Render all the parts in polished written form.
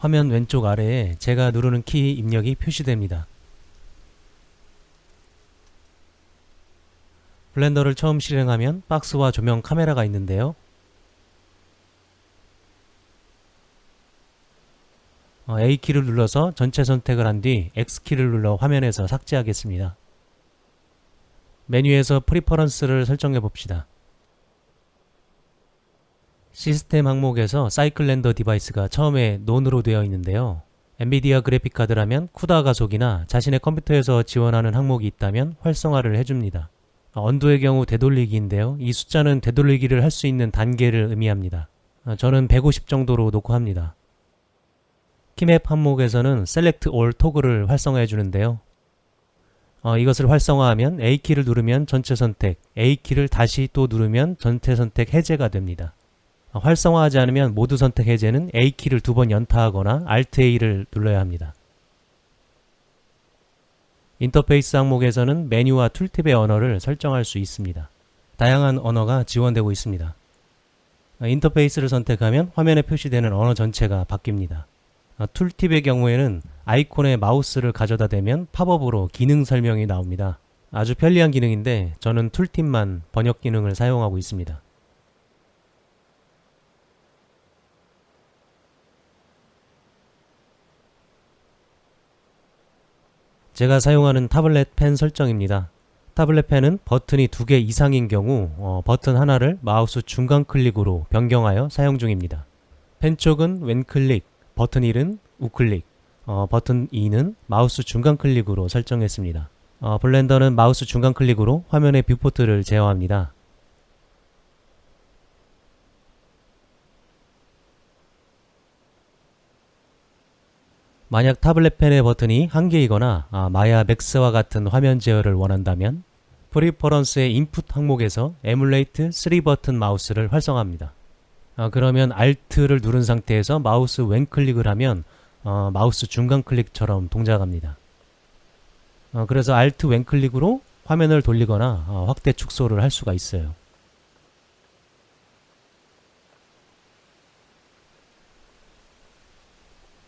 화면 왼쪽 아래에 제가 누르는 키 입력이 표시됩니다. 블렌더를 처음 실행하면 박스와 조명 카메라가 있는데요. A키를 눌러서 전체 선택을 한 뒤 X키를 눌러 화면에서 삭제하겠습니다. 메뉴에서 프리퍼런스를 설정해 봅시다. 시스템 항목에서 사이클 렌더 디바이스가 처음에 논으로 되어 있는데요. 엔비디아 그래픽카드라면 쿠다 가속이나 자신의 컴퓨터에서 지원하는 항목이 있다면 활성화를 해줍니다. 언두의 경우 되돌리기인데요. 이 숫자는 되돌리기를 할 수 있는 단계를 의미합니다. 저는 150 정도로 놓고 합니다. 키맵 항목에서는 Select All 토글을 활성화해 주는데요. 이것을 활성화하면 A키를 누르면 전체 선택, A키를 다시 또 누르면 전체 선택 해제가 됩니다. 활성화하지 않으면 모두 선택 해제는 A키를 2번 연타하거나 Alt-A를 눌러야 합니다. 인터페이스 항목에서는 메뉴와 툴팁의 언어를 설정할 수 있습니다. 다양한 언어가 지원되고 있습니다. 인터페이스를 선택하면 화면에 표시되는 언어 전체가 바뀝니다. 툴팁의 경우에는 아이콘에 마우스를 가져다 대면 팝업으로 기능 설명이 나옵니다. 아주 편리한 기능인데 저는 툴팁만 번역 기능을 사용하고 있습니다. 제가 사용하는 타블렛 펜 설정입니다. 타블렛 펜은 버튼이 2개 이상인 경우 버튼 하나를 마우스 중간 클릭으로 변경하여 사용 중입니다. 펜 쪽은 왼클릭, 버튼 1은 우클릭, 버튼 2는 마우스 중간 클릭으로 설정했습니다. 블렌더는 마우스 중간 클릭으로 화면의 뷰포트를 제어합니다. 만약 타블렛 펜의 버튼이 1개이거나 마야 맥스와 같은 화면 제어를 원한다면 프리퍼런스의 인풋 항목에서 Emulate 3버튼 마우스를 활성화합니다. 그러면 Alt를 누른 상태에서 마우스 왼클릭을 하면 마우스 중간 클릭처럼 동작합니다. 그래서 Alt 왼클릭으로 화면을 돌리거나 확대 축소를 할 수가 있어요.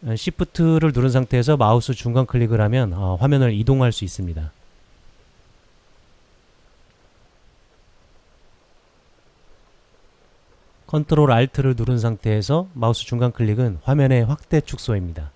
Shift를 누른 상태에서 마우스 중간 클릭을 하면 화면을 이동할 수 있습니다. 컨트롤 Alt를 누른 상태에서 마우스 중간 클릭은 화면의 확대 축소입니다.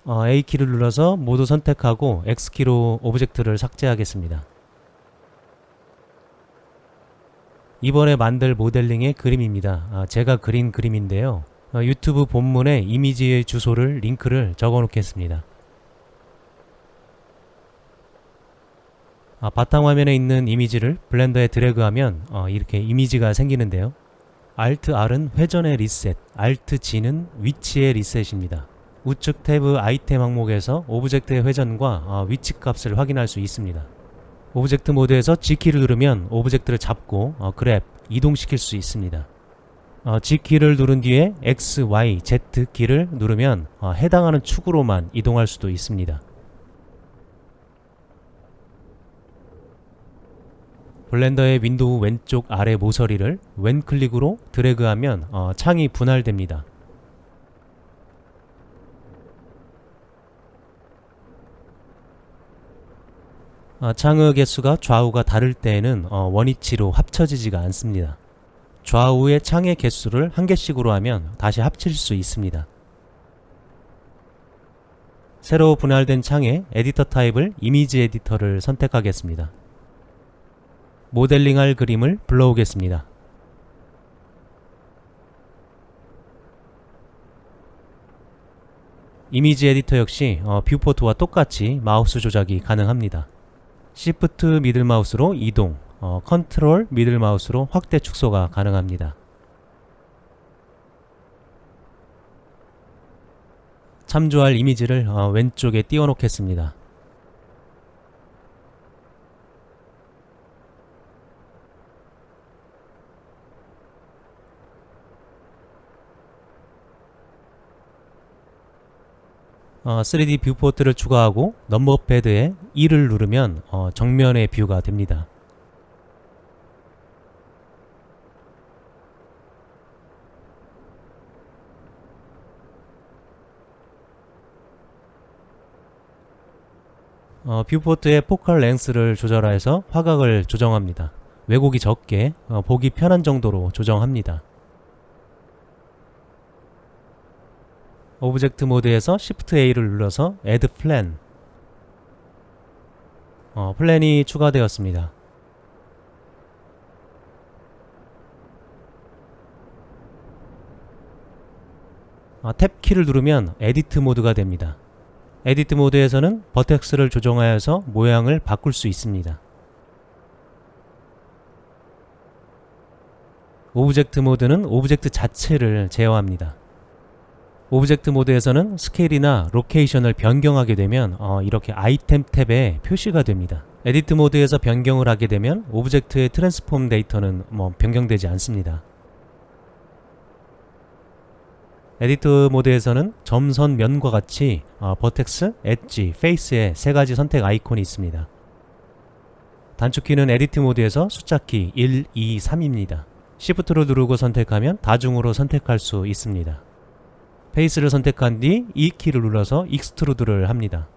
A키를 눌러서 모두 선택하고 X키로 오브젝트를 삭제하겠습니다. 이번에 만들 모델링의 그림입니다. 제가 그린 그림인데요. 유튜브 본문에 이미지의 주소를 링크를 적어 놓겠습니다. 바탕화면에 있는 이미지를 블렌더에 드래그하면 이렇게 이미지가 생기는데요. Alt-R은 회전의 리셋, Alt-G는 위치의 리셋입니다. 우측 탭 아이템 항목에서 오브젝트의 회전과 위치 값을 확인할 수 있습니다. 오브젝트 모드에서 G키를 누르면 오브젝트를 잡고 그랩, 이동시킬 수 있습니다. G키를 누른 뒤에 X, Y, Z 키를 누르면 해당하는 축으로만 이동할 수도 있습니다. 블렌더의 윈도우 왼쪽 아래 모서리를 왼클릭으로 드래그하면 창이 분할됩니다. 창의 개수가 좌우가 다를 때에는 원위치로 합쳐지지가 않습니다. 좌우의 창의 개수를 한 개씩으로 하면 다시 합칠 수 있습니다. 새로 분할된 창에 에디터 타입을 이미지 에디터를 선택하겠습니다. 모델링할 그림을 불러오겠습니다. 이미지 에디터 역시 뷰포트와 똑같이 마우스 조작이 가능합니다. Shift 미들 마우스로 이동, 컨트롤 미들 마우스로 확대 축소가 가능합니다. 참조할 이미지를 왼쪽에 띄워 놓겠습니다. 3D 뷰포트를 추가하고 넘버패드에 2를 누르면 정면의 뷰가 됩니다. 뷰포트의 포컬 랭스를 조절해서 화각을 조정합니다. 왜곡이 적게 보기 편한 정도로 조정합니다. 오브젝트 모드에서 Shift A를 눌러서 Add Plan, 플랜이 추가되었습니다. 탭 키를 누르면 에디트 모드가 됩니다. 에디트 모드에서는 버텍스를 조정하여서 모양을 바꿀 수 있습니다. 오브젝트 모드는 오브젝트 자체를 제어합니다. 오브젝트 모드에서는 스케일이나 로케이션을 변경하게 되면 이렇게 아이템 탭에 표시가 됩니다. 에디트 모드에서 변경을 하게 되면 오브젝트의 트랜스폼 데이터는 변경되지 않습니다. 에디트 모드에서는 점선 면과 같이 버텍스, 엣지, 페이스의 세 가지 선택 아이콘이 있습니다. 단축키는 에디트 모드에서 숫자키 1, 2, 3입니다. Shift를 누르고 선택하면 다중으로 선택할 수 있습니다. 페이스를 선택한 뒤 E키를 눌러서 익스트루드를 합니다.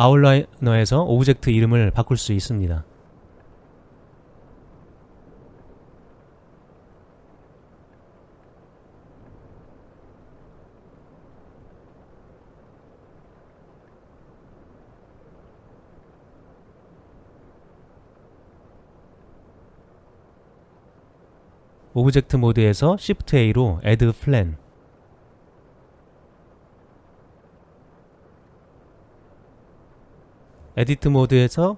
아웃라이너에서 오브젝트 이름을 바꿀 수 있습니다. 오브젝트 모드에서 Shift A로 Add Plan, 에디트 모드에서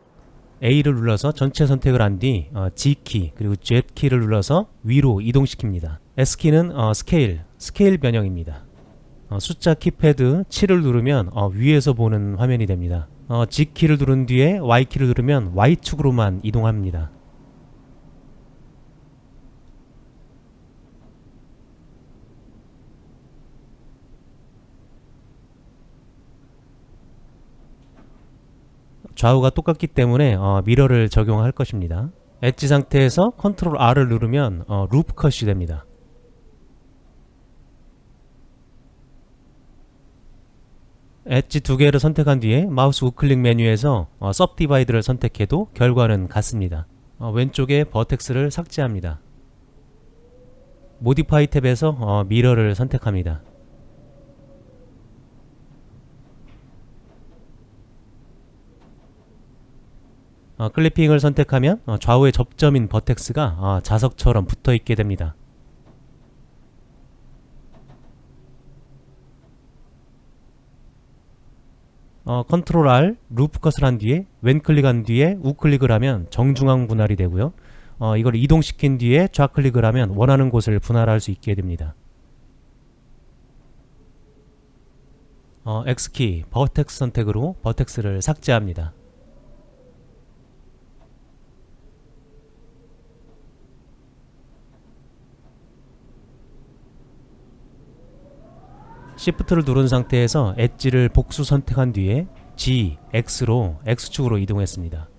A를 눌러서 전체 선택을 한 뒤 G키 그리고 Z키를 눌러서 위로 이동시킵니다. S키는 스케일 변형입니다. 숫자 키패드 7을 누르면 위에서 보는 화면이 됩니다. G키를 누른 뒤에 Y키를 누르면 Y축으로만 이동합니다. 좌우가 똑같기 때문에 미러를 적용할 것입니다. 엣지 상태에서 컨트롤 R을 누르면 루프 컷이 됩니다. 엣지 두 개를 선택한 뒤에 마우스 우클릭 메뉴에서 서브디바이드를 선택해도 결과는 같습니다. 왼쪽에 버텍스를 삭제합니다. 모디파이 탭에서 미러를 선택합니다. 클리핑을 선택하면 좌우의 접점인 버텍스가 자석처럼 붙어있게 됩니다. 컨트롤 R, 루프컷을 한 뒤에 왼클릭한 뒤에 우클릭을 하면 정중앙 분할이 되고요. 이걸 이동시킨 뒤에 좌클릭을 하면 원하는 곳을 분할할 수 있게 됩니다. X키, 버텍스 선택으로 버텍스를 삭제합니다. Shift를 누른 상태에서 엣지를 복수 선택한 뒤에 G, X로 X축으로 이동했습니다.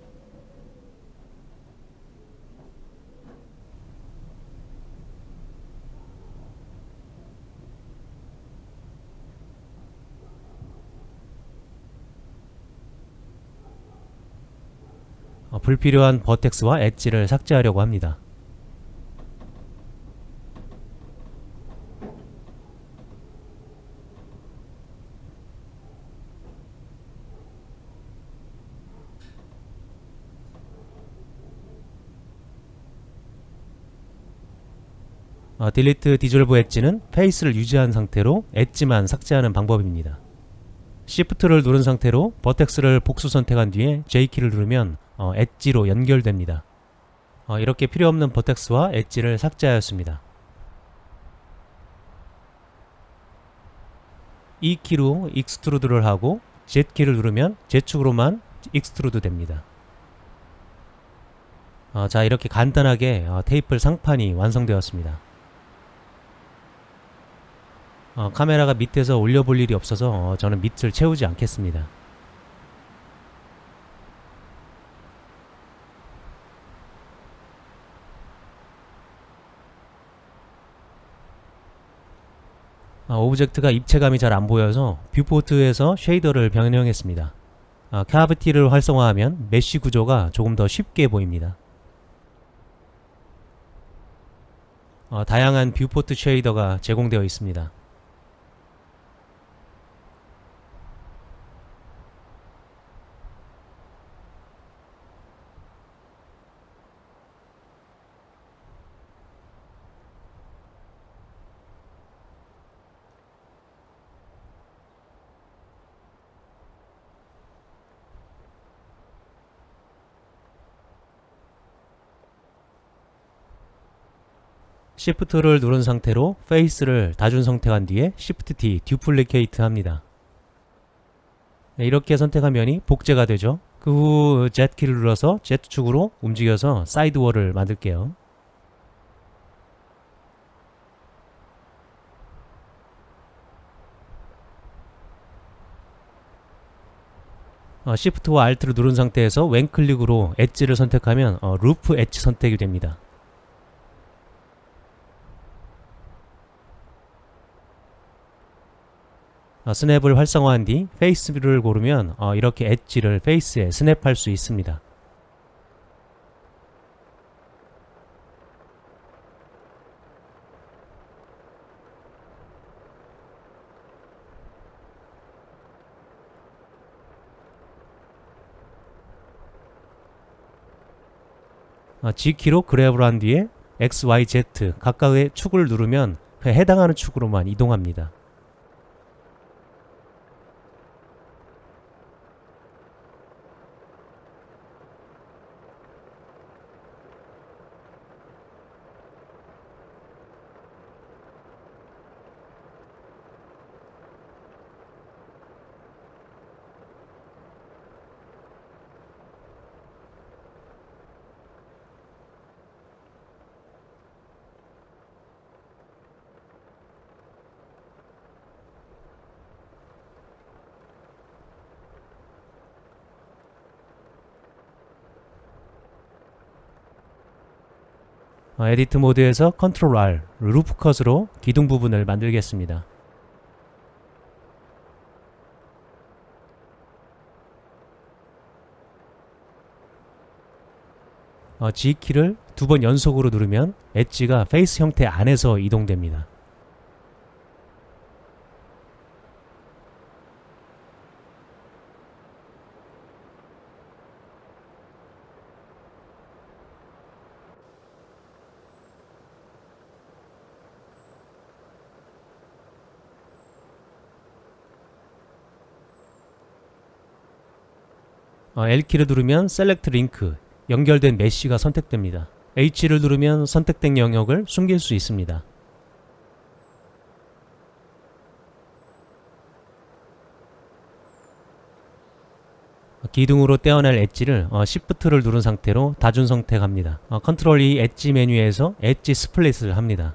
불필요한 버텍스와 엣지를 삭제하려고 합니다. 딜리트 디졸브 엣지는 페이스를 유지한 상태로 엣지만 삭제하는 방법입니다. Shift를 누른 상태로 버텍스를 복수 선택한 뒤에 J키를 누르면 엣지로 연결됩니다. 이렇게 필요없는 버텍스와 엣지를 삭제하였습니다. E키로 익스트루드를 하고 Z키를 누르면 Z축으로만 익스트루드 됩니다. 자, 이렇게 간단하게 테이프 상판이 완성되었습니다. 카메라가 밑에서 올려볼 일이 없어서 저는 밑을 채우지 않겠습니다. 오브젝트가 입체감이 잘 안보여서 뷰포트에서 쉐이더를 변형했습니다. 카비티를 활성화하면 메쉬 구조가 조금 더 쉽게 보입니다. 다양한 뷰포트 쉐이더가 제공되어 있습니다. Shift를 누른 상태로 페이스를 다중 선택한 뒤에 Shift D 듀플리케이트 합니다. 이렇게 선택한 면이 복제가 되죠. 그 후 Z키를 눌러서 Z축으로 움직여서 사이드월을 만들게요. Shift와 Alt를 누른 상태에서 왼클릭으로 엣지를 선택하면 루프 엣지 선택이 됩니다. 스냅을 활성화한 뒤 페이스를 고르면 이렇게 엣지를 페이스에 스냅할 수 있습니다. G키로 그랩을 한 뒤에 X, Y, Z 각각의 축을 누르면 해당하는 축으로만 이동합니다. 에디트 모드에서 컨트롤 R, 루프 컷으로 기둥 부분을 만들겠습니다. G키를 두 번 연속으로 누르면 엣지가 페이스 형태 안에서 이동됩니다. L키를 누르면 셀렉트 링크, 연결된 메쉬가 선택됩니다. H를 누르면 선택된 영역을 숨길 수 있습니다. 기둥으로 떼어낼 엣지를 Shift를 누른 상태로 다중 선택합니다. 컨트롤 E 엣지 메뉴에서 엣지 스플릿을 합니다.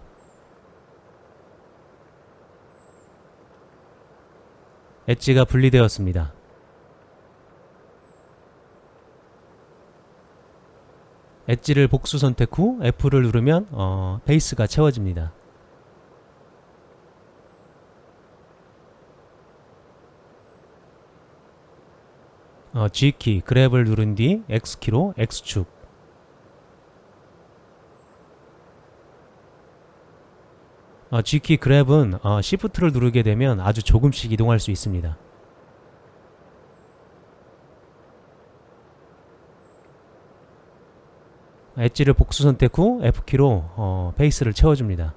엣지가 분리되었습니다. 엣지를 복수 선택 후 F를 누르면 페이스가 채워집니다. G키, 그랩을 누른 뒤 X키로 X축, G키 그랩은 Shift를 누르게 되면 아주 조금씩 이동할 수 있습니다. 엣지를 복수 선택 후 F키로 페이스를 채워줍니다.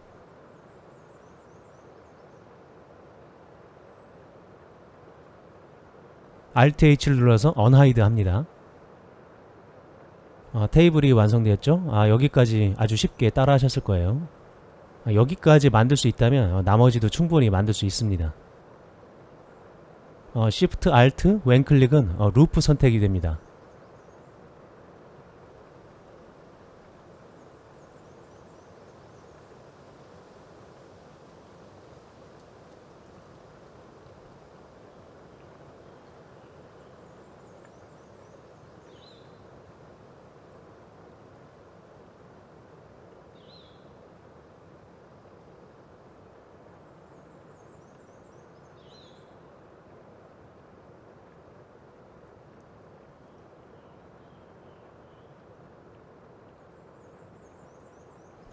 Alt H를 눌러서 언하이드 합니다. 테이블이 완성되었죠? 여기까지 아주 쉽게 따라 하셨을 거예요. 여기까지 만들 수 있다면 나머지도 충분히 만들 수 있습니다. Shift Alt 왼클릭은 루프 선택이 됩니다.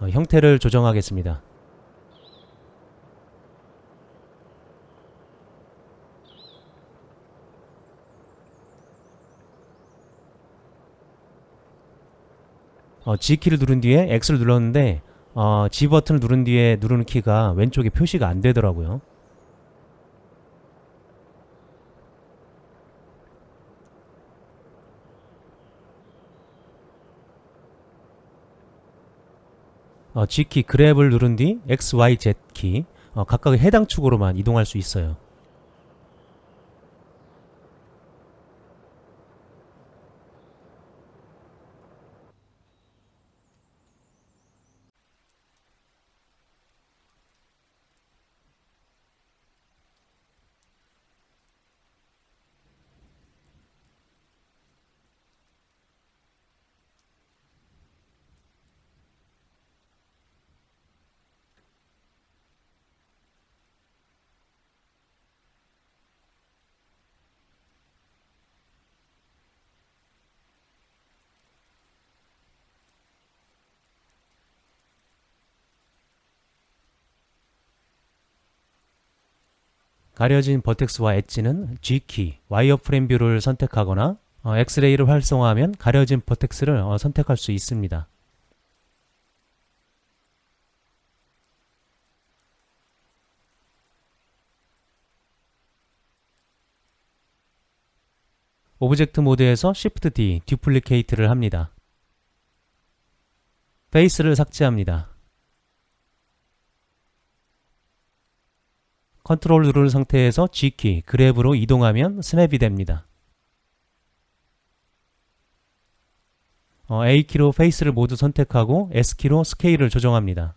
형태를 조정하겠습니다. G키를 누른 뒤에 X를 눌렀는데 G 버튼을 누른 뒤에 누르는 키가 왼쪽에 표시가 안 되더라고요. G키 그랩을 누른 뒤 X, Y, Z 키 각각의 해당 축으로만 이동할 수 있어요. 가려진 버텍스와 엣지는 G키, 와이어프레임 뷰를 선택하거나 엑스레이를 활성화하면 가려진 버텍스를 선택할 수 있습니다. 오브젝트 모드에서 Shift D, 듀플리케이트를 합니다. 페이스를 삭제합니다. 컨트롤 누른 상태에서 G키, 그랩으로 이동하면 스냅이 됩니다. A키로 페이스를 모두 선택하고 S키로 스케일을 조정합니다.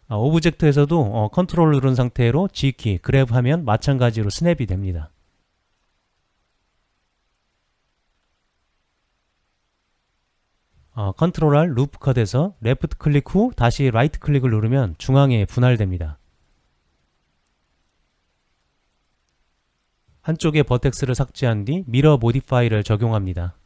오브젝트에서도 컨트롤 누른 상태로 G키, 그랩 하면 마찬가지로 스냅이 됩니다. 컨트롤 R 루프 컷에서 레프트 클릭 후 다시 라이트 클릭을 누르면 중앙에 분할됩니다. 한쪽의 버텍스를 삭제한 뒤 미러 모디파이를 적용합니다.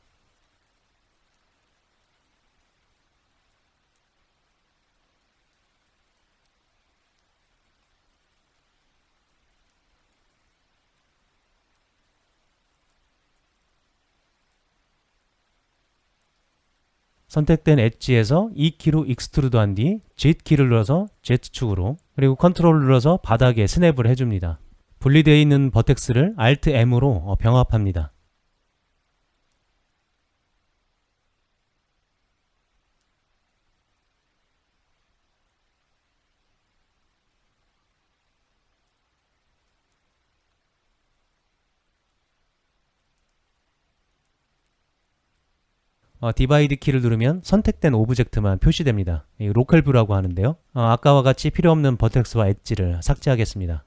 선택된 엣지에서 E키로 익스트루드 한 뒤 Z키를 눌러서 Z축으로, 그리고 컨트롤을 눌러서 바닥에 스냅을 해줍니다. 분리되어 있는 버텍스를 Alt M으로 병합합니다. 디바이드 키를 누르면 선택된 오브젝트만 표시됩니다. 로컬 뷰라고 하는데요. 아까와 같이 필요없는 버텍스와 엣지를 삭제하겠습니다.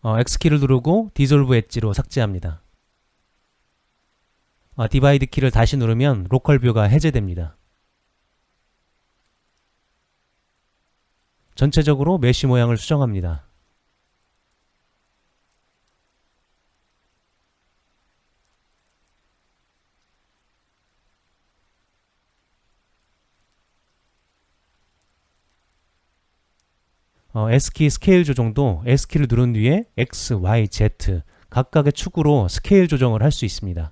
X키를 누르고 디졸브 엣지로 삭제합니다. 디바이드 키를 다시 누르면 로컬 뷰가 해제됩니다. 전체적으로 메쉬 모양을 수정합니다. S키 스케일 조정도 S키를 누른 뒤에 X, Y, Z 각각의 축으로 스케일 조정을 할 수 있습니다.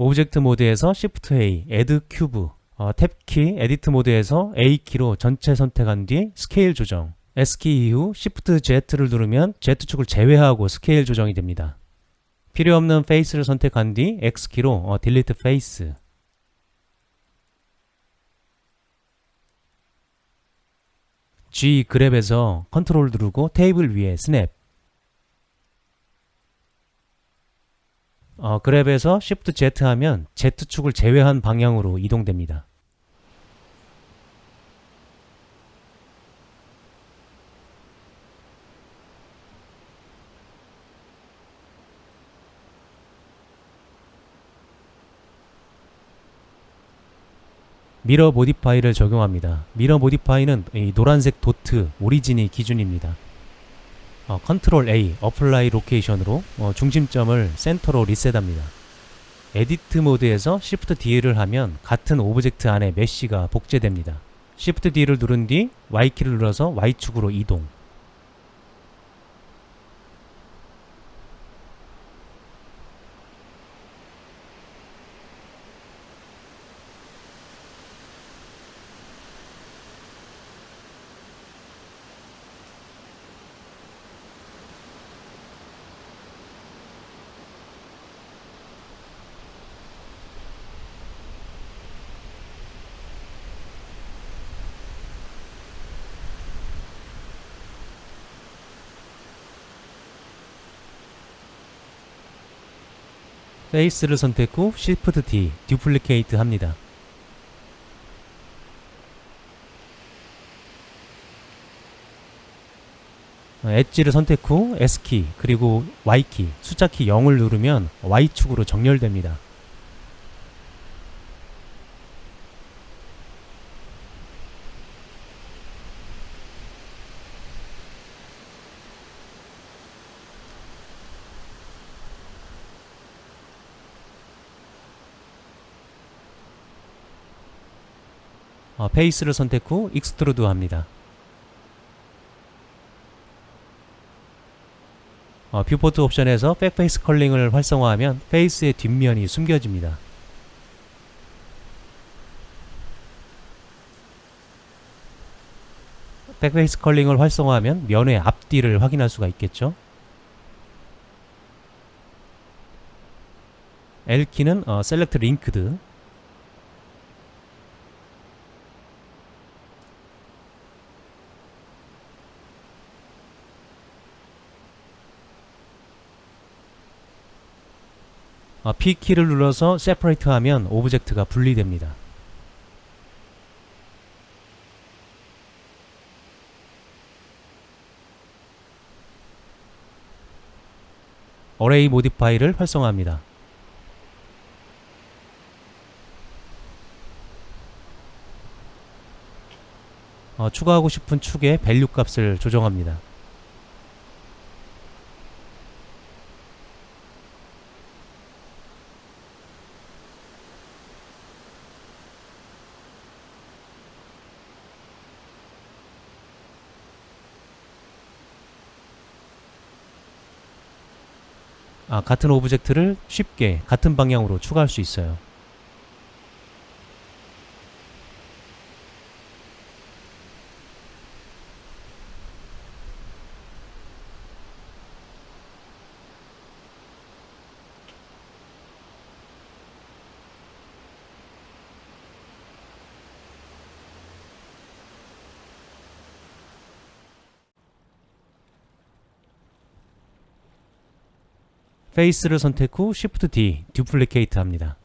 오브젝트 모드에서 Shift A, Add Cube, 탭키, 에디트 모드에서 A키로 전체 선택한 뒤 스케일 조정, S키 이후 Shift Z를 누르면 Z축을 제외하고 스케일 조정이 됩니다. 필요 없는 페이스를 선택한 뒤 X키로 Delete Face, G 그랩에서 컨트롤 누르고 테이블 위에 스냅, 그랩에서 Shift Z 하면 Z축을 제외한 방향으로 이동됩니다. 미러 모디파이를 적용합니다. 미러 모디파이는 이 노란색 도트 오리진이 기준입니다. 컨트롤 A, 어플라이 로케이션으로 중심점을 센터로 리셋합니다. 에디트 모드에서 Shift D를 하면 같은 오브젝트 안에 메쉬가 복제됩니다. Shift D를 누른 뒤 Y키를 눌러서 Y축으로 이동. 페이스를 선택 후 Shift D, 듀플리케이트 합니다. 엣지를 선택 후 S키 그리고 Y키, 숫자키 0을 누르면 Y축으로 정렬됩니다. 페이스를 선택 후 익스트루드 합니다. 뷰포트 옵션에서 백페이스 컬링을 활성화하면 페이스의 뒷면이 숨겨집니다. 백페이스 컬링을 활성화하면 면의 앞뒤를 확인할 수가 있겠죠. L키는 Select Linked, P키를 눌러서 세퍼레이트 하면 오브젝트가 분리됩니다. 어레이 모디파이를 활성화합니다. 추가하고 싶은 축의 밸류 값을 조정합니다. 같은 오브젝트를 쉽게 같은 방향으로 추가할 수 있어요. 페이스를 선택 후 Shift D, 듀플리케이트 합니다.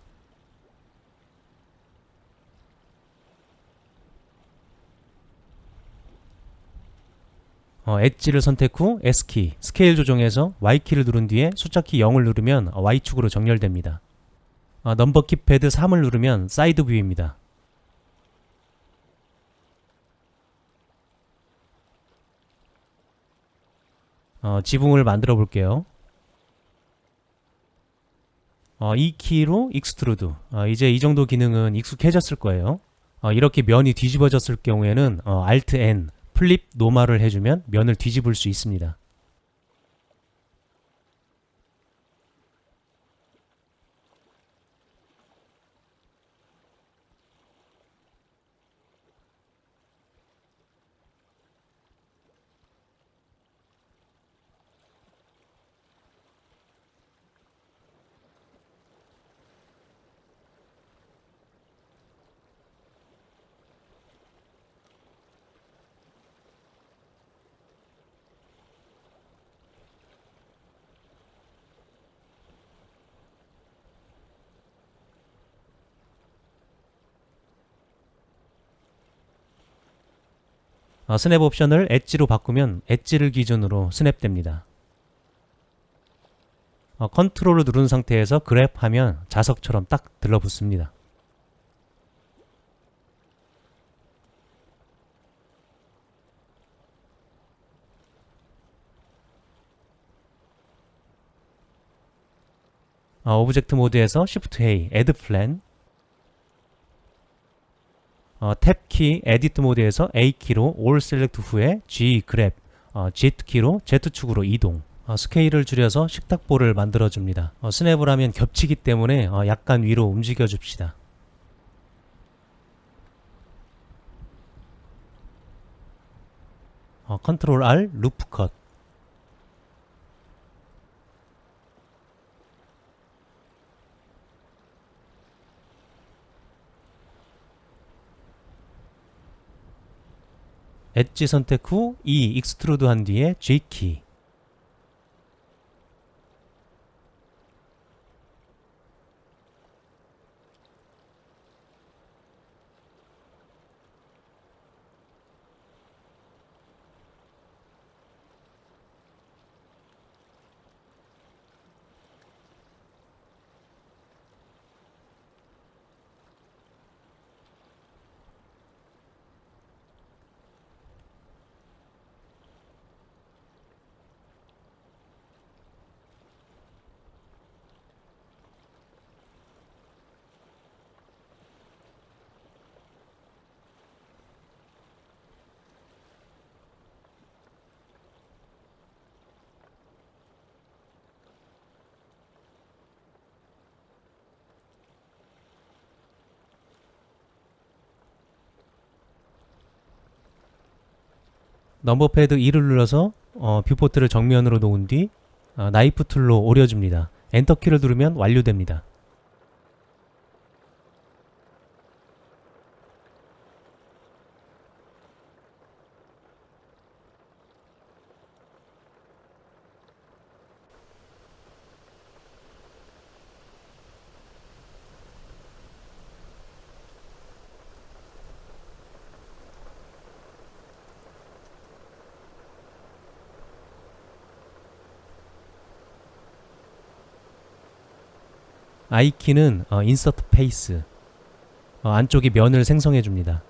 엣지를 선택 후 S키, 스케일 조정해서 Y키를 누른 뒤에 숫자키 0을 누르면 Y축으로 정렬됩니다. 넘버 키패드 3을 누르면 사이드 뷰입니다. 지붕을 만들어 볼게요. 이 키로 익스트루드. 이제 이 정도 기능은 익숙해졌을 거예요. 이렇게 면이 뒤집어졌을 경우에는 Alt N, 플립 노멀을 해주면 면을 뒤집을 수 있습니다. 스냅 옵션을 엣지로 바꾸면 엣지를 기준으로 스냅됩니다. 컨트롤을 누른 상태에서 그랩 하면 자석처럼 딱 들러붙습니다. 오브젝트 모드에서 Shift A, Add Plan, 탭키 에디트 모드에서 A키로 All 셀렉트 후에 G 그랩, Z키로 Z축으로 이동, 스케일을 줄여서 식탁볼을 만들어줍니다. 스냅을 하면 겹치기 때문에 약간 위로 움직여 줍시다. 컨트롤 R, 루프 컷. 엣지 선택 후 E 익스트루드 한 뒤에 G키. 넘버 패드 2를 눌러서 뷰포트를 정면으로 놓은 뒤 나이프 툴로 오려줍니다. 엔터키를 누르면 완료됩니다. I키는 인서트 페이스, 안쪽이 면을 생성해 줍니다.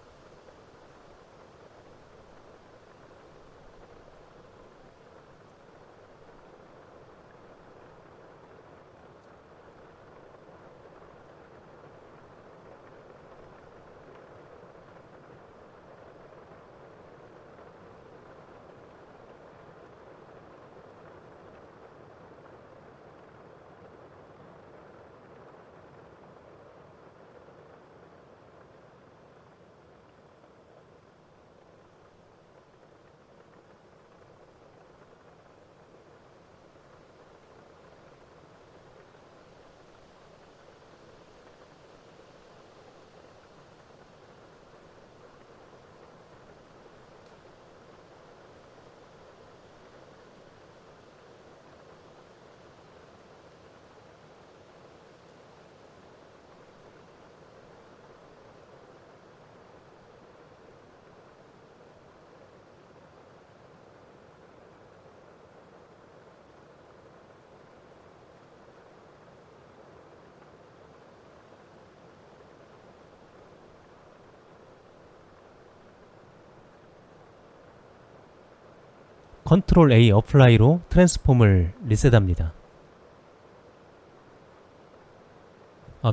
컨트롤 A 어플라이로 트랜스폼을 리셋합니다.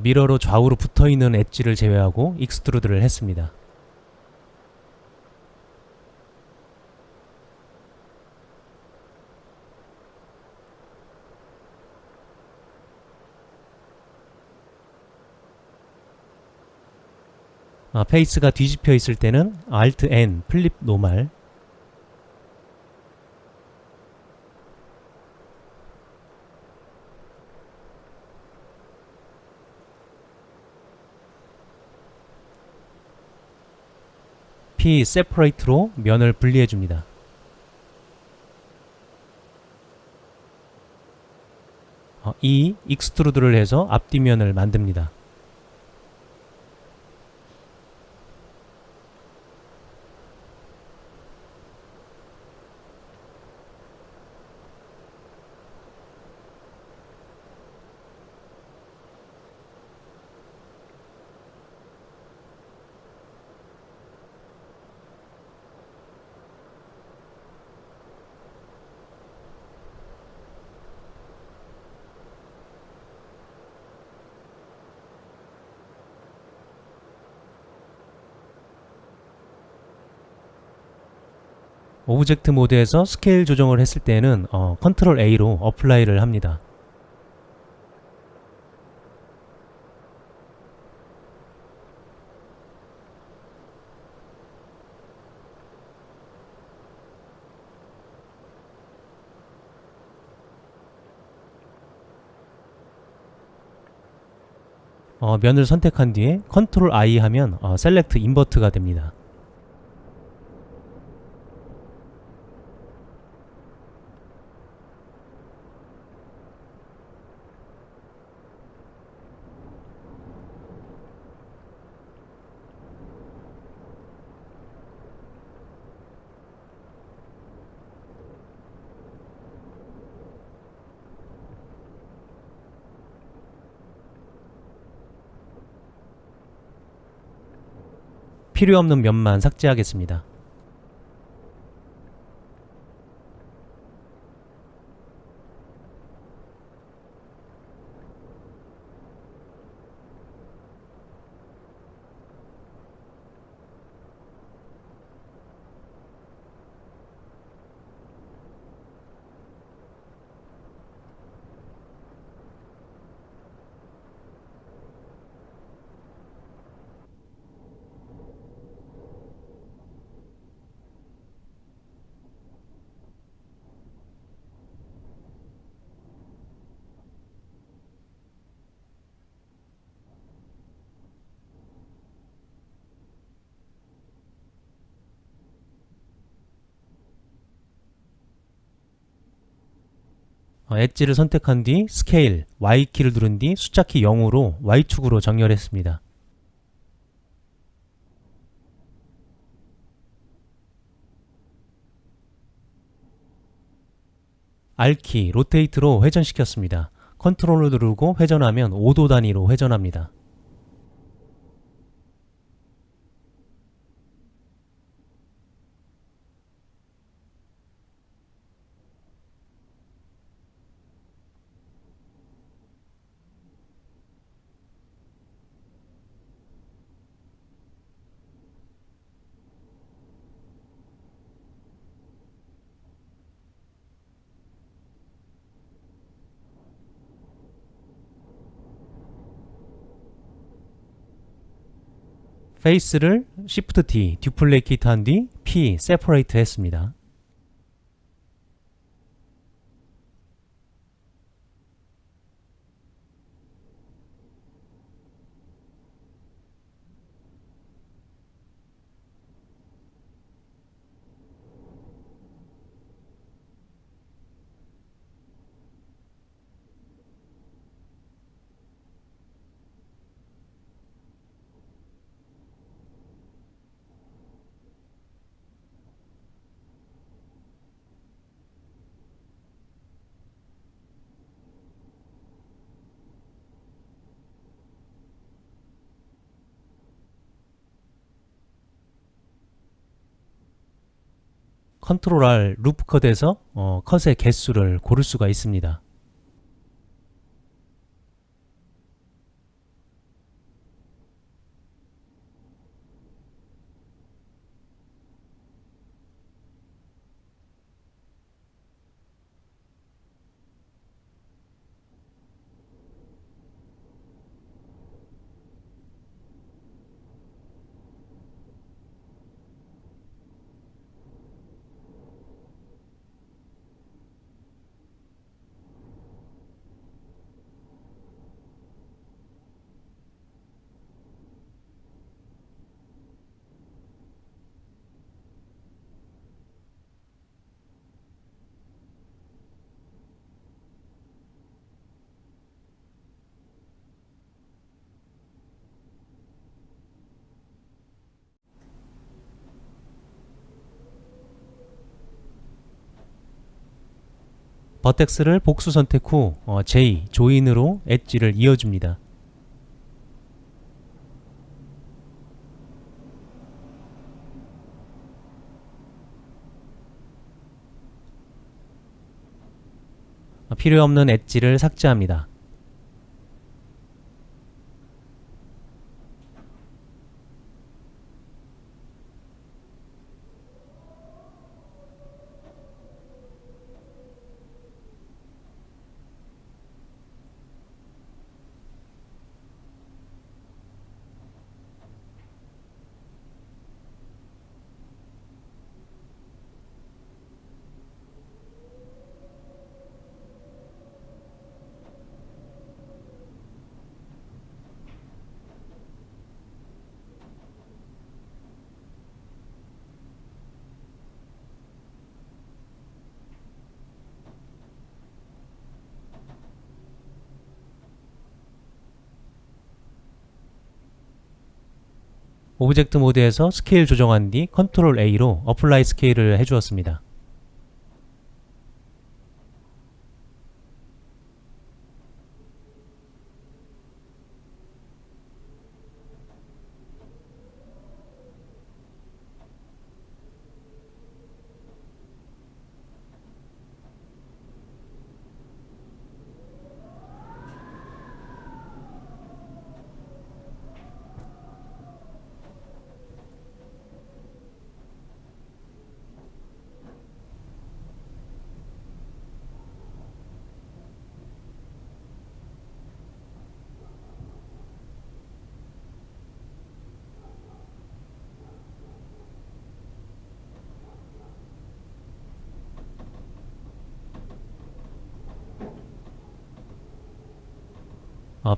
미러로 좌우로 붙어있는 엣지를 제외하고 익스트루드를 했습니다. 페이스가 뒤집혀 있을 때는 Alt N 플립 노말, P separate로 면을 분리해 줍니다. E 익스트루드를 해서 앞뒤면을 만듭니다. 오브젝트 모드에서 스케일 조정을 했을 때는 컨트롤 A로 어플라이를 합니다. 면을 선택한 뒤에 컨트롤 I 하면 셀렉트 인버트가 됩니다. 필요 없는 면만 삭제하겠습니다. 엣지를 선택한 뒤 스케일 Y키를 누른 뒤 숫자키 0으로 Y축으로 정렬했습니다. R키 로테이트로 회전시켰습니다. 컨트롤을 누르고 회전하면 5도 단위로 회전합니다. 페이스를 Shift D, 듀플리케이트 한 뒤 P, 세퍼레이트 했습니다. 컨트롤 R 루프 컷에서 컷의 개수를 고를 수가 있습니다. 버텍스를 복수 선택 후 J, 조인으로 엣지를 이어줍니다. 필요 없는 엣지를 삭제합니다. 오브젝트 모드에서 스케일 조정한 뒤 컨트롤 A로 어플라이 스케일을 해주었습니다.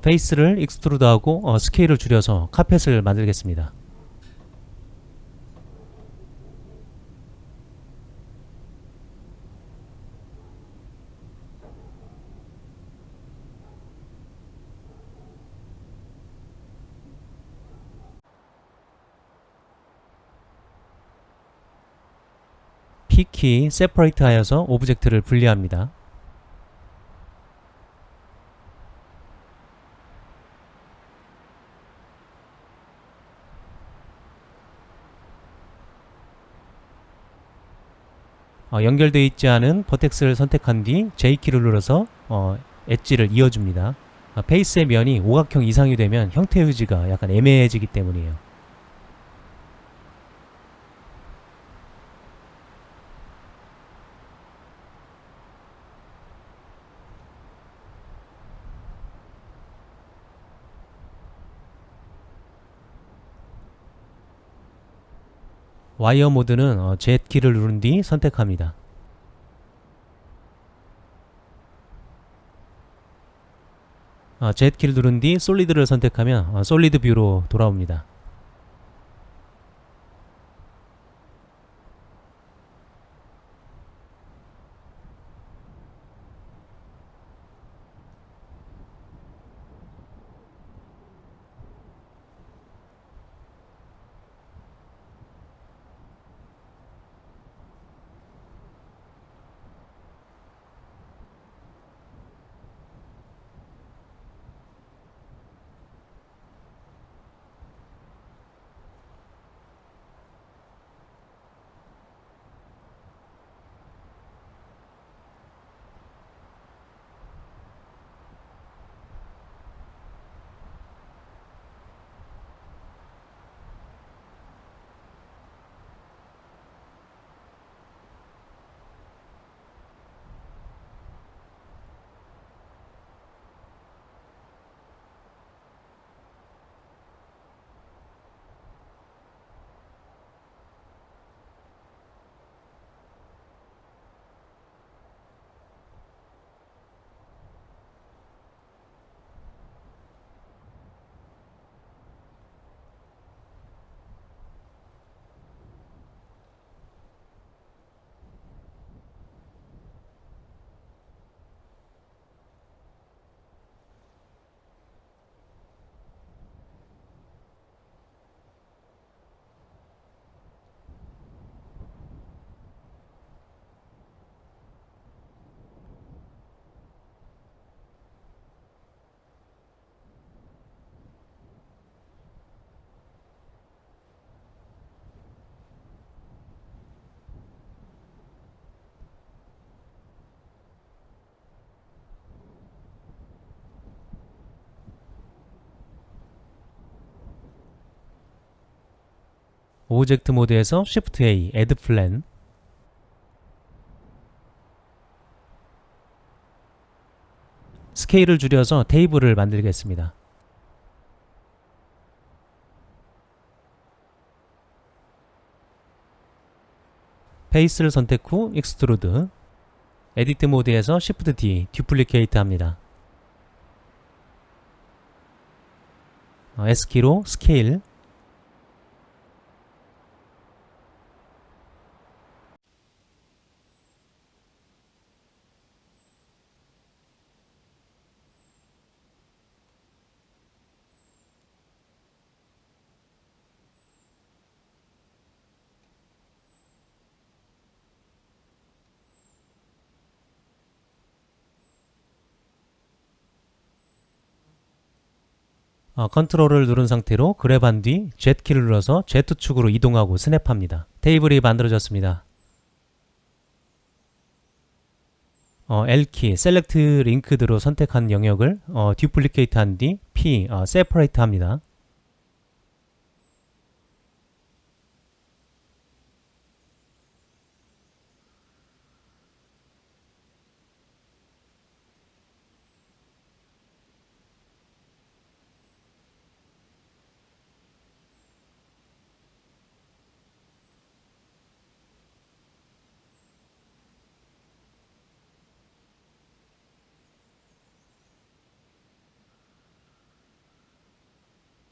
페이스를 익스트루드하고 스케일을 줄여서 카펫을 만들겠습니다. P키 세퍼레이트 하여서 오브젝트를 분리합니다. 연결되어 있지 않은 버텍스를 선택한 뒤 J키를 눌러서 엣지를 이어줍니다. 페이스의 면이 오각형 이상이 되면 형태 유지가 약간 애매해지기 때문이에요. 와이어 모드는 Z키를 누른 뒤 선택합니다. Z키를 누른 뒤 솔리드를 선택하면 솔리드 뷰로 돌아옵니다. 오브젝트 모드에서 Shift A, Add Plan, 스케일을 줄여서 테이블을 만들겠습니다. 페이스를 선택 후 익스트루드, 에디트 모드에서 Shift D, 듀플리케이트 합니다. S키로 스케일, 컨트롤을 누른 상태로 그랩한 뒤 Z키를 눌러서 Z축으로 이동하고 스냅합니다. 테이블이 만들어졌습니다. L키, 셀렉트 링크드로 선택한 영역을 듀플리케이트 한 뒤 P, 세퍼레이트 합니다.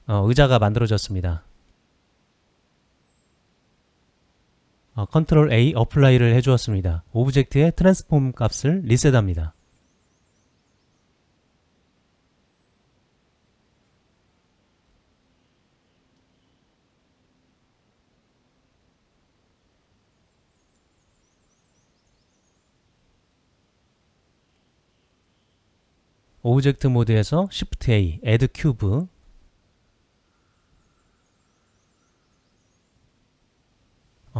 의자가 만들어졌습니다. 컨트롤 A, 어플라이를 해주었습니다. 오브젝트의 트랜스폼 값을 리셋합니다. 오브젝트 모드에서 Shift A, Add Cube,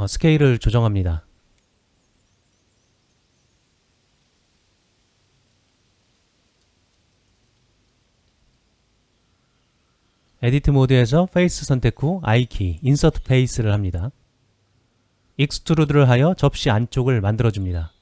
스케일을 조정합니다. 에디트 모드에서 페이스 선택 후 I키, 인서트 페이스를 합니다. 익스트루드를 하여 접시 안쪽을 만들어줍니다.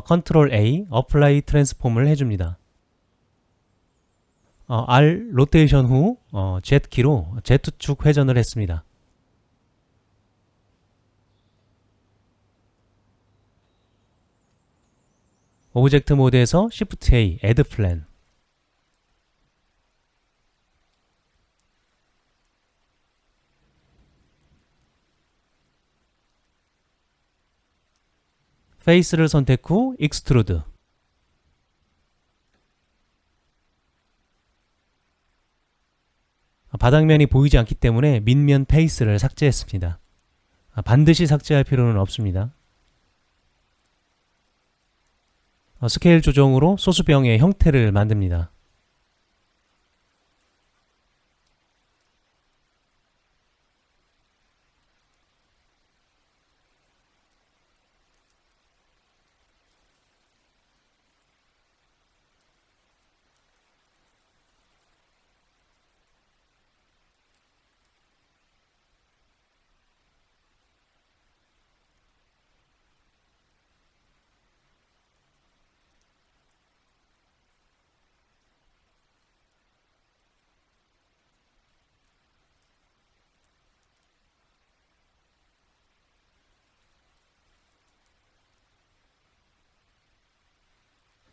컨트롤 A, 어플라이 트랜스폼을 해줍니다. R 로테이션 후 Z키로 Z축 회전을 했습니다. 오브젝트 모드에서 Shift A, Add Plan, 페이스를 선택 후 Extrude, 바닥면이 보이지 않기 때문에 밑면 페이스를 삭제했습니다. 반드시 삭제할 필요는 없습니다. 스케일 조정으로 소수병의 형태를 만듭니다.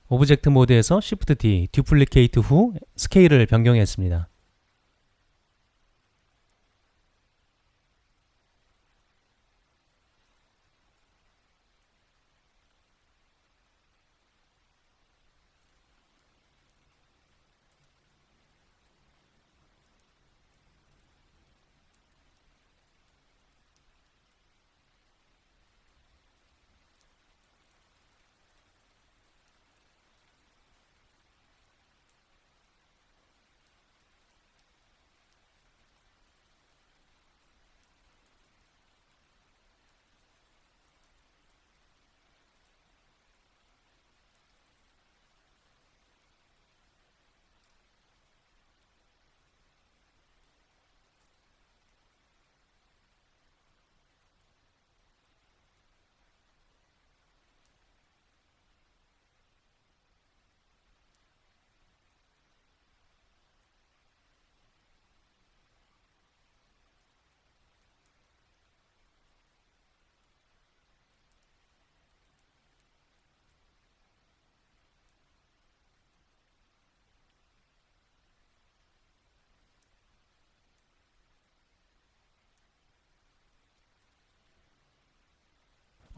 오브젝트 모드에서 Shift D, 듀플리케이트 후 스케일을 변경했습니다.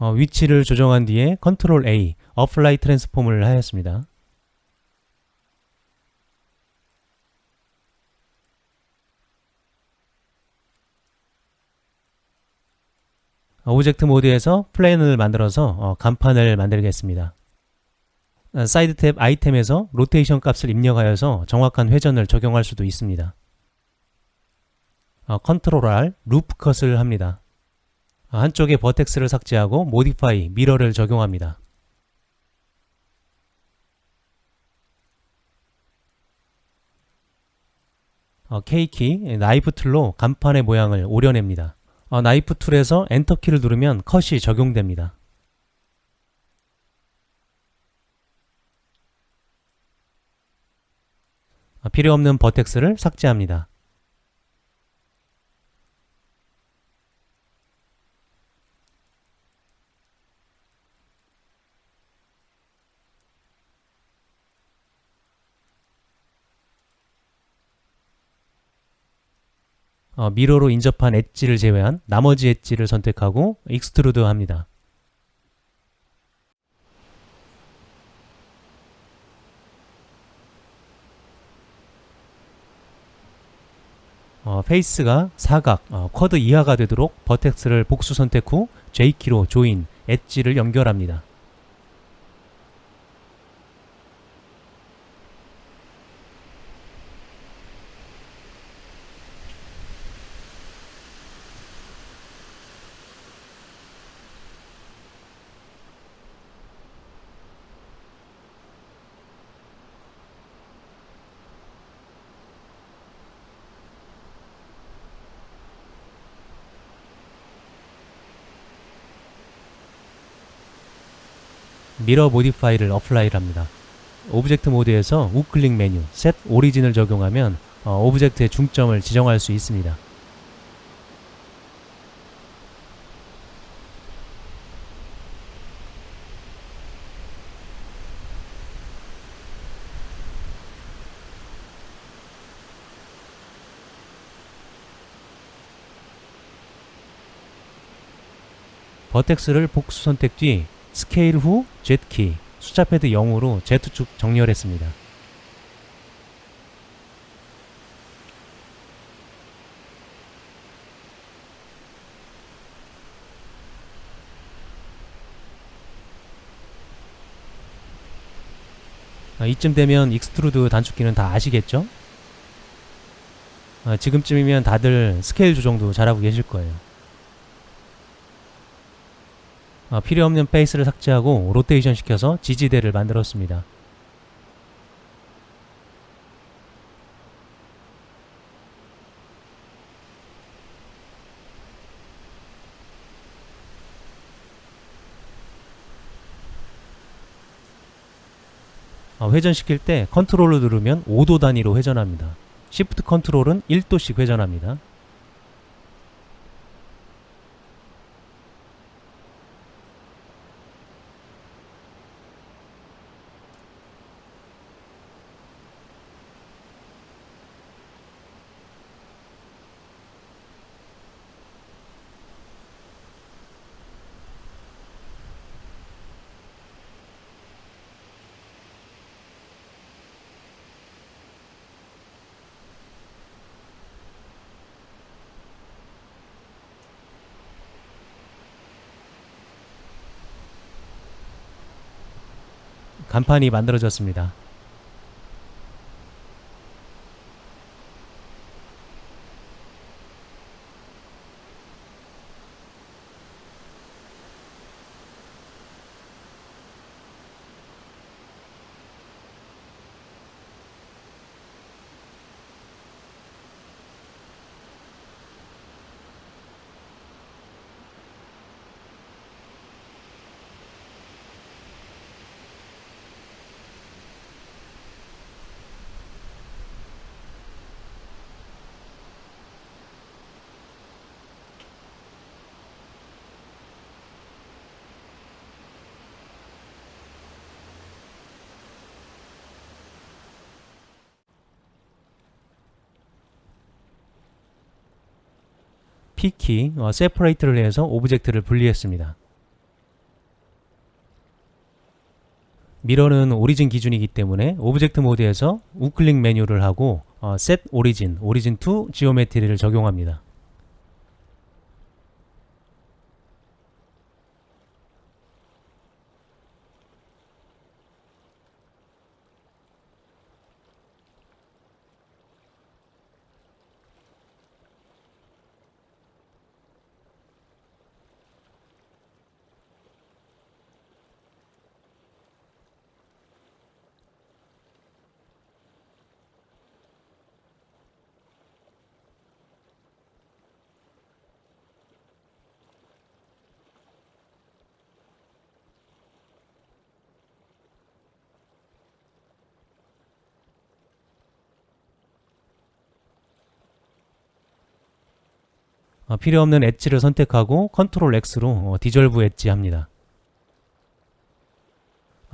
위치를 조정한 뒤에 컨트롤 A, 어플라이 트랜스폼을 하였습니다. 오브젝트 모드에서 플랜을 만들어서 간판을 만들겠습니다. 사이드 탭 아이템에서 로테이션 값을 입력하여서 정확한 회전을 적용할 수도 있습니다. 컨트롤 R, 루프 컷을 합니다. 한쪽에 버텍스를 삭제하고 모디파이, 미러를 적용합니다. K키, 나이프 툴로 간판의 모양을 오려냅니다. 나이프 툴에서 엔터키를 누르면 컷이 적용됩니다. 필요 없는 버텍스를 삭제합니다. 미러로 인접한 엣지를 제외한 나머지 엣지를 선택하고 익스트루드 합니다. 페이스가 사각, 쿼드 이하가 되도록 버텍스를 복수 선택 후 J키로 조인, 엣지를 연결합니다. 미러 모디파이를 어플라이를 합니다. 오브젝트 모드에서 우클릭 메뉴, 셋 오리진을 적용하면 오브젝트의 중점을 지정할 수 있습니다. 버텍스를 복수 선택 뒤 스케일 후 Z키, 숫자 패드 0으로 Z축 정렬했습니다. 이쯤 되면 익스트루드 단축키는 다 아시겠죠? 지금쯤이면 다들 스케일 조정도 잘하고 계실 거예요. 필요 없는 페이스를 삭제하고 로테이션 시켜서 지지대를 만들었습니다. 회전시킬 때 컨트롤을 누르면 5도 단위로 회전합니다. 시프트 컨트롤은 1도씩 회전합니다. 간판이 만들어졌습니다. P키, separate를 해서 오브젝트를 분리했습니다. 미러는 오리진 기준이기 때문에 오브젝트 모드에서 우클릭 메뉴를 하고 Set Origin, Origin to Geometry를 적용합니다. 필요 없는 엣지를 선택하고 컨트롤 X로 디졸브 엣지 합니다.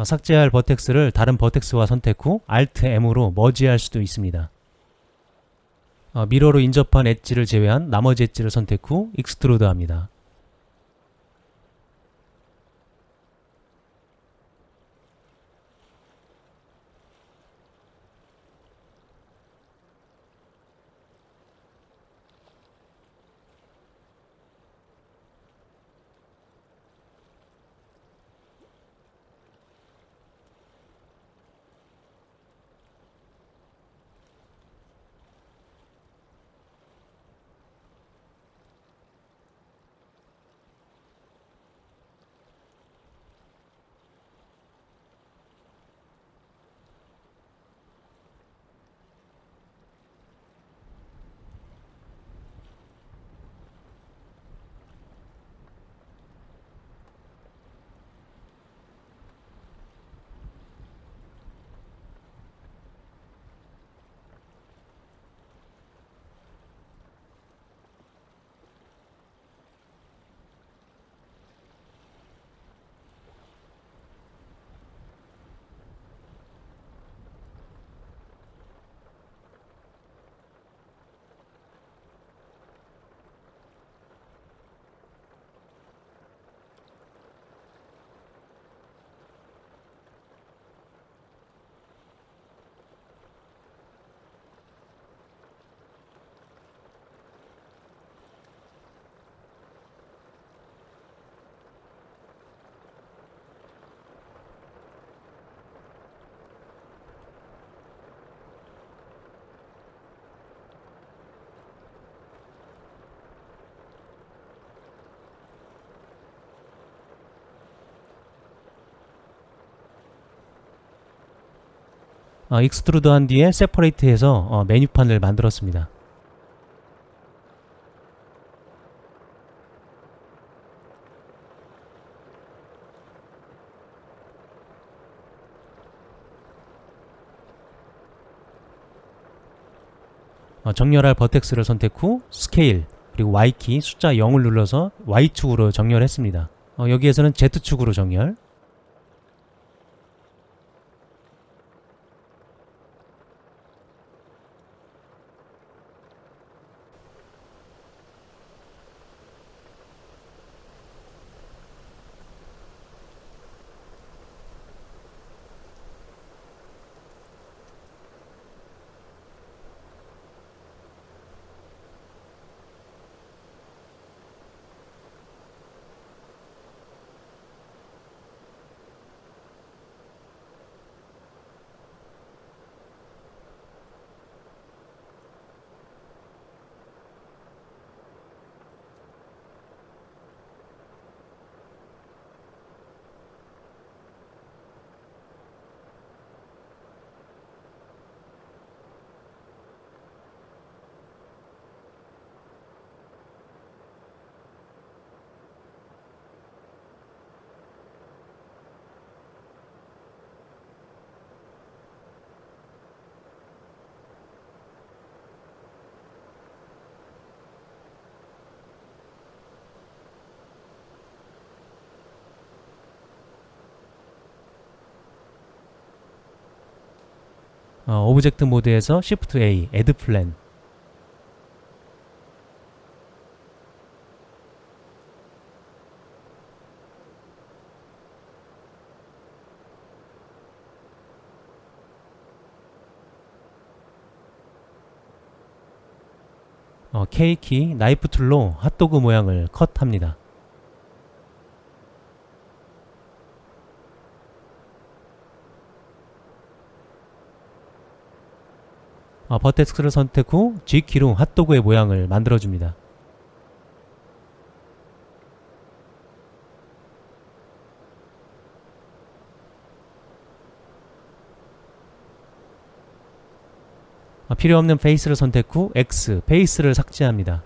삭제할 버텍스를 다른 버텍스와 선택 후 Alt M으로 머지할 수도 있습니다. 미러로 인접한 엣지를 제외한 나머지 엣지를 선택 후 익스트루드 합니다. 익스트루드 한 뒤에 세퍼레이트해서 메뉴판을 만들었습니다. 정렬할 버텍스를 선택 후 스케일 그리고 Y키 숫자 0을 눌러서 Y축으로 정렬했습니다. 여기에서는 Z축으로 정렬, 오브젝트 모드에서 Shift A, Add Plan, K키 나이프 툴로 핫도그 모양을 컷합니다. 버텍스를 선택 후 G키로 핫도그의 모양을 만들어줍니다. 필요없는 페이스를 선택 후 X, 페이스를 삭제합니다.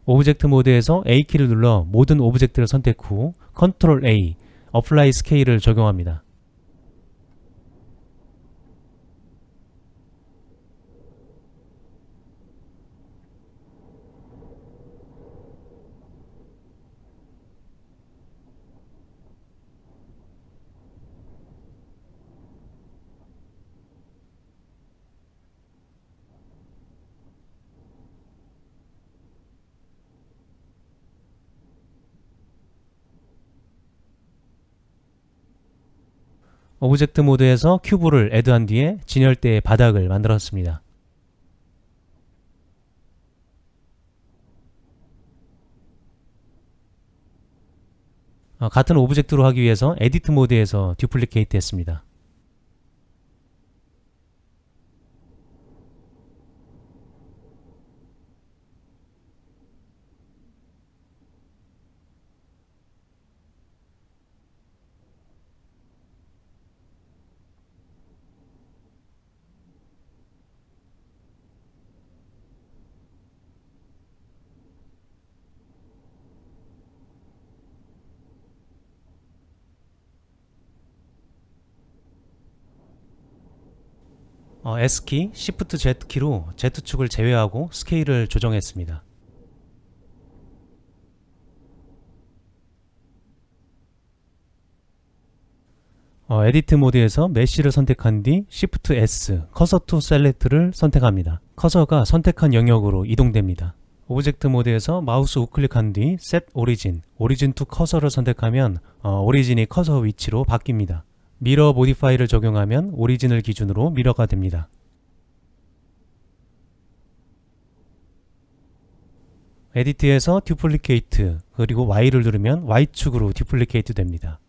오브젝트 모드에서 A키를 눌러 모든 오브젝트를 선택 후 컨트롤 A, 어플라이 스케일을 적용합니다. 오브젝트 모드에서 큐브를 애드한 뒤에 진열대의 바닥을 만들었습니다. 같은 오브젝트로 하기 위해서 에디트 모드에서 듀플리케이트 했습니다. S키, Shift Z키로 Z축을 제외하고 스케일을 조정했습니다. 에디트 모드에서 메쉬를 선택한 뒤 Shift S, 커서 투 셀렉트를 선택합니다. 커서가 선택한 영역으로 이동됩니다. 오브젝트 모드에서 마우스 우클릭한 뒤 Set Origin, Origin to Cursor를 선택하면 오리진이 커서 위치로 바뀝니다. 미러 모디파이를 적용하면 오리진을 기준으로 미러가 됩니다. 에디트에서 듀플리케이트 그리고 Y를 누르면 Y축으로 듀플리케이트 됩니다.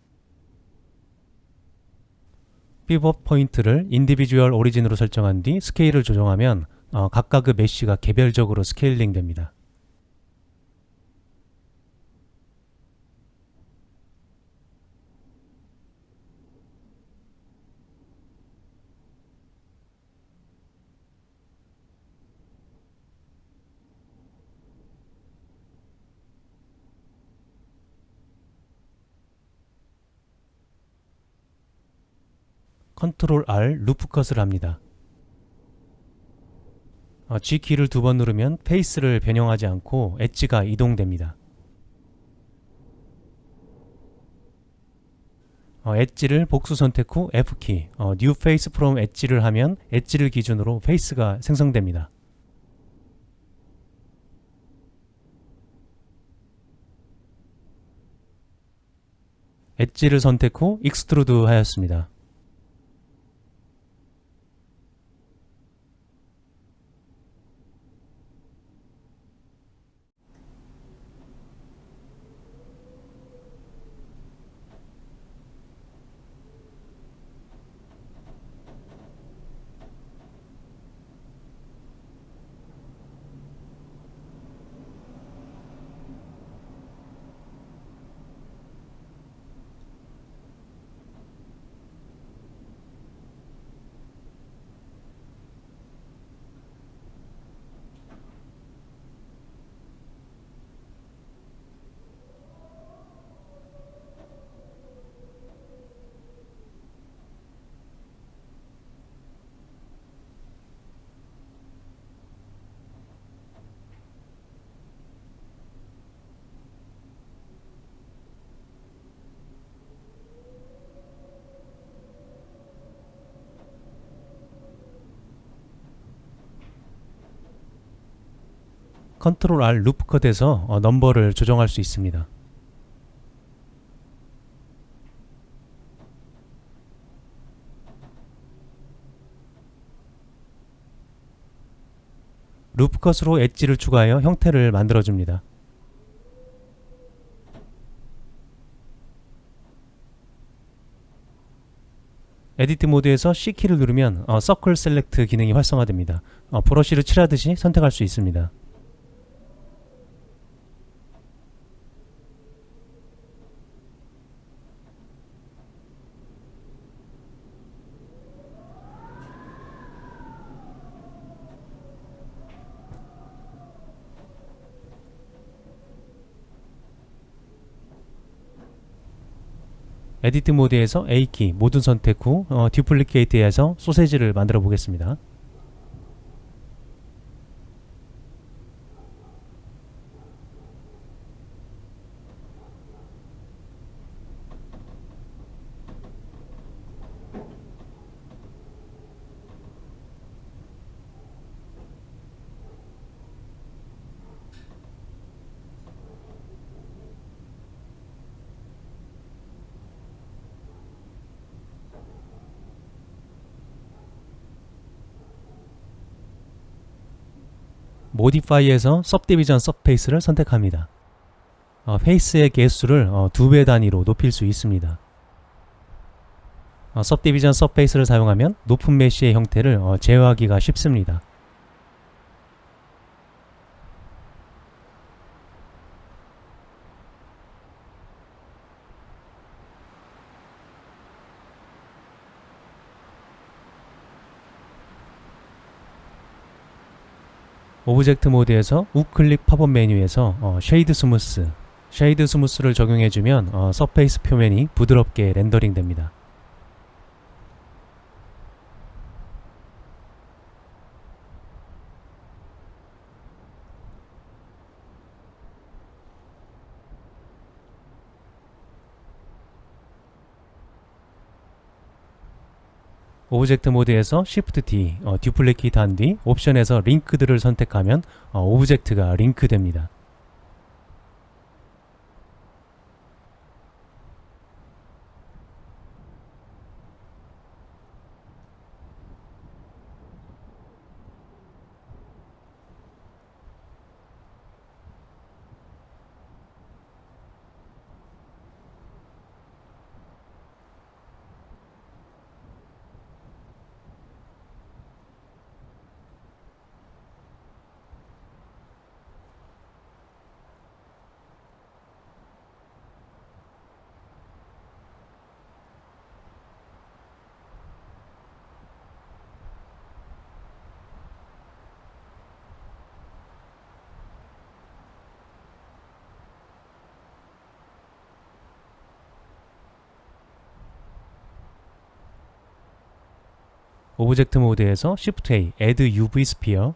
피벗 포인트를 인디비주얼 오리진으로 설정한 뒤 스케일을 조정하면 각각의 메쉬가 개별적으로 스케일링 됩니다. 컨트롤 R 루프 컷을 합니다. G키를 두 번 누르면 페이스를 변형하지 않고 엣지가 이동됩니다. 엣지를 복수 선택 후 F키, New Face from 엣지를 하면 엣지를 기준으로 페이스가 생성됩니다. 엣지를 선택 후 익스트루드 하였습니다. 컨트롤 R 루프 컷에서 넘버를 조정할 수 있습니다. 루프 컷으로 엣지를 추가하여 형태를 만들어줍니다. 에디트 모드에서 C키를 누르면 서클 셀렉트 기능이 활성화됩니다. 브러쉬를 칠하듯이 선택할 수 있습니다. 에디트 모드에서 A키 모든 선택 후 듀플리케이트에서 소세지를 만들어 보겠습니다. 모디파이에서 सब디비전 서페이스를 선택합니다. 페이스의 개수를 2배 단위로 높일 수 있습니다. सब디비전 서페이스를 사용하면 높은 메쉬의 형태를 제어하기가 쉽습니다. 오브젝트 모드에서 우클릭 팝업 메뉴에서 쉐이드 스무스를 적용해주면 서페이스 표면이 부드럽게 렌더링 됩니다. 오브젝트 모드에서 Shift D, 듀플리케이트 한 뒤 옵션에서 링크들을 선택하면 오브젝트가 링크됩니다. 오브젝트 모드에서 Shift A, Add UV Sphere,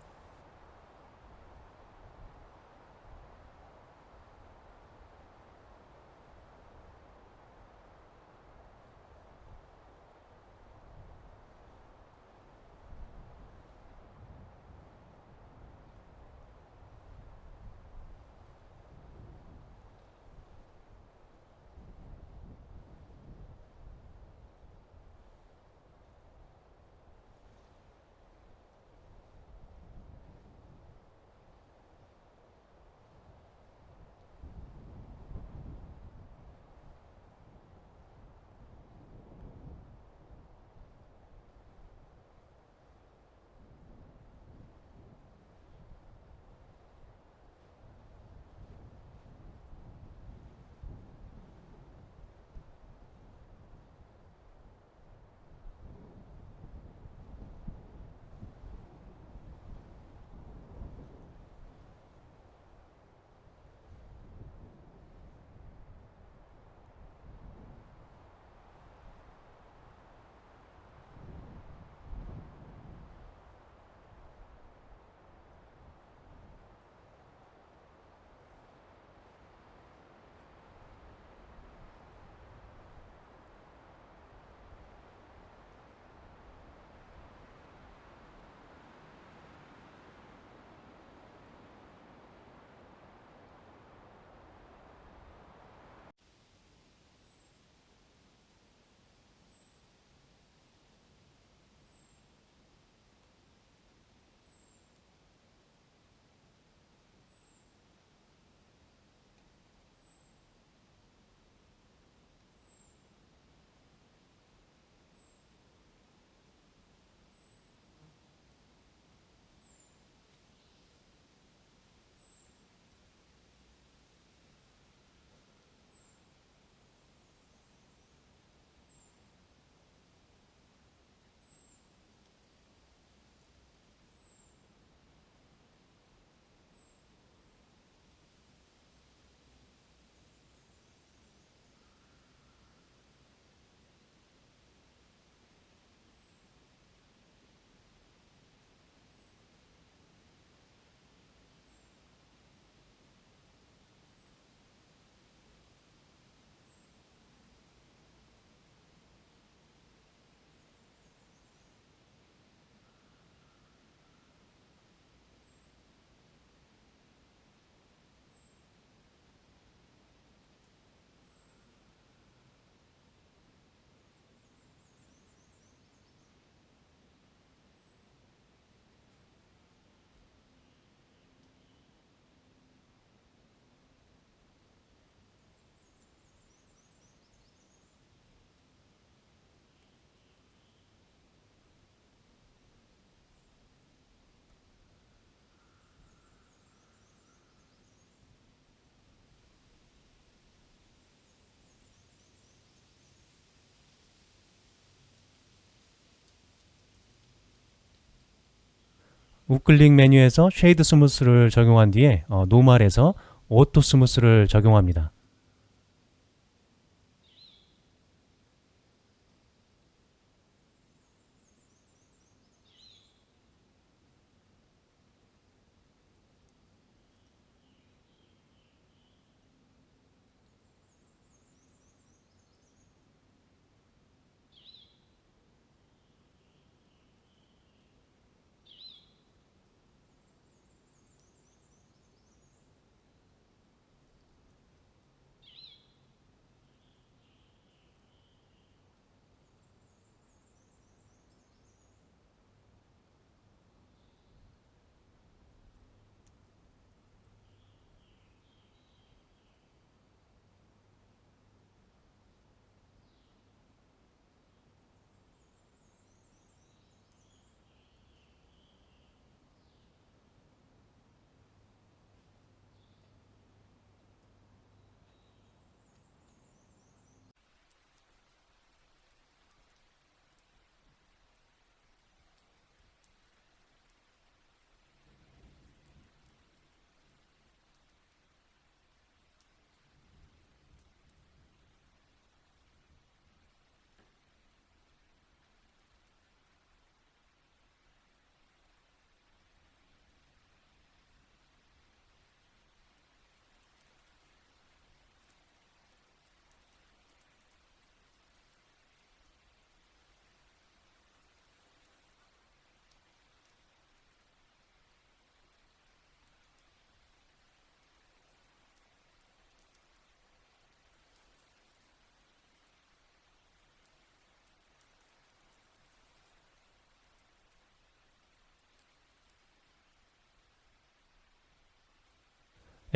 우클릭 메뉴에서 쉐이드 스무스를 적용한 뒤에 노멀에서 오토 스무스를 적용합니다.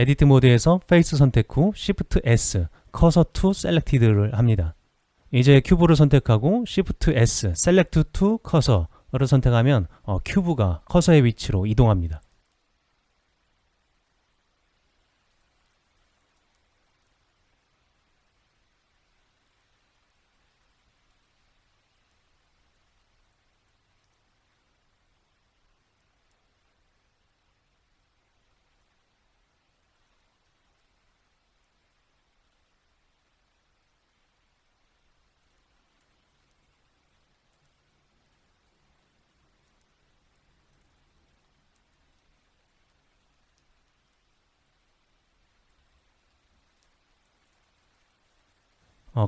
에디트 모드에서 페이스 선택 후 Shift S, 커서 to Selected를 합니다. 이제 큐브를 선택하고 Shift S, Select to Cursor를 선택하면 큐브가 커서의 위치로 이동합니다.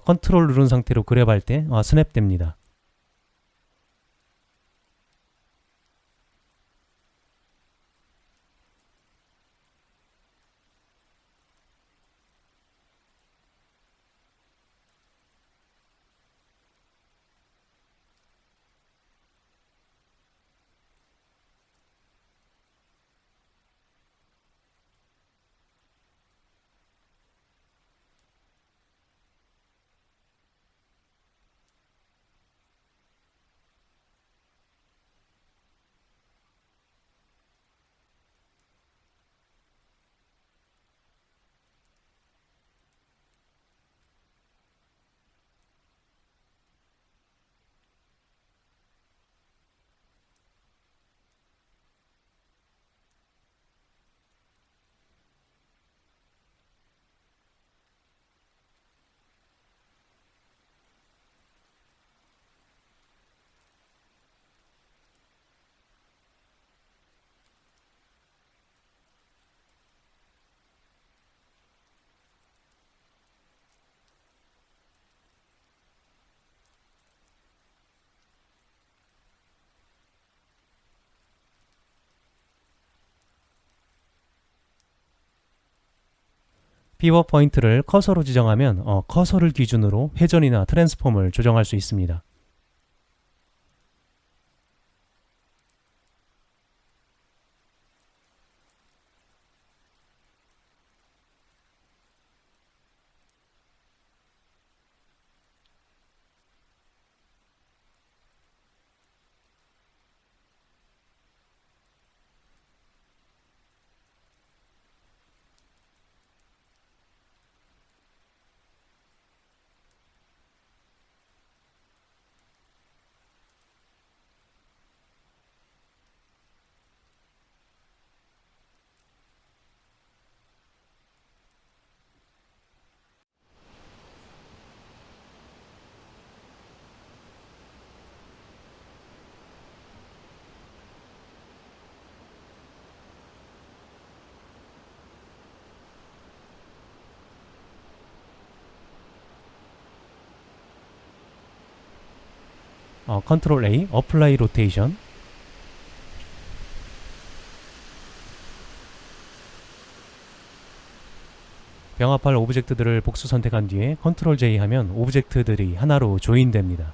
컨트롤 누른 상태로 그랩할 때 스냅됩니다. 피벗 포인트를 커서로 지정하면 커서를 기준으로 회전이나 트랜스폼을 조정할 수 있습니다. 컨트롤 A, 어플라이 로테이션. 병합할 오브젝트들을 복수 선택한 뒤에 컨트롤 J 하면 오브젝트들이 하나로 조인됩니다.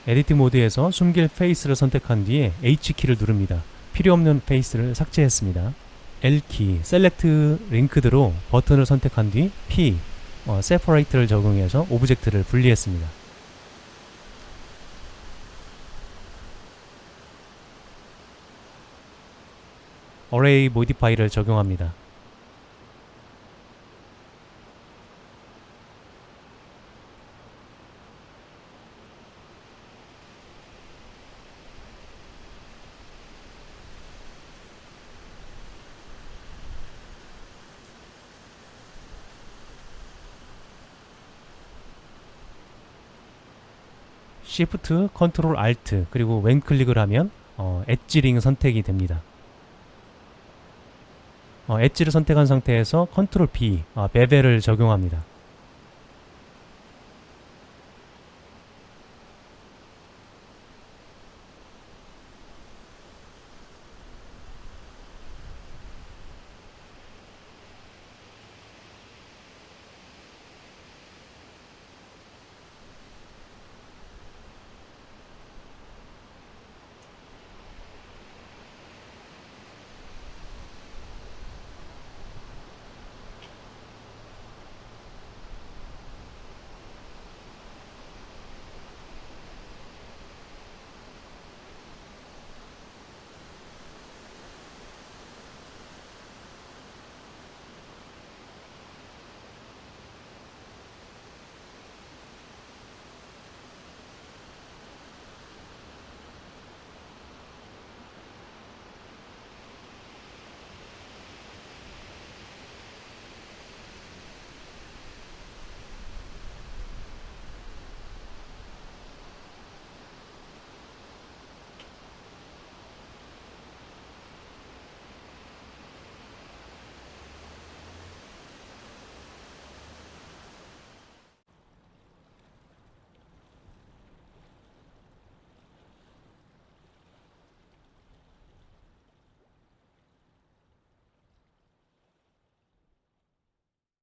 에디트 모드에서 숨길 페이스를 선택한 뒤에 H키를 누릅니다. 필요없는 페이스를 삭제했습니다. L키, 셀렉트 링크드로 버튼을 선택한 뒤 P, separate를 적용해서 오브젝트를 분리했습니다. Array modify를 적용합니다. Shift, Ctrl, Alt 그리고 왼 클릭을 하면 엣지링 선택이 됩니다. 엣지를 선택한 상태에서 Ctrl B, 베벨을 적용합니다.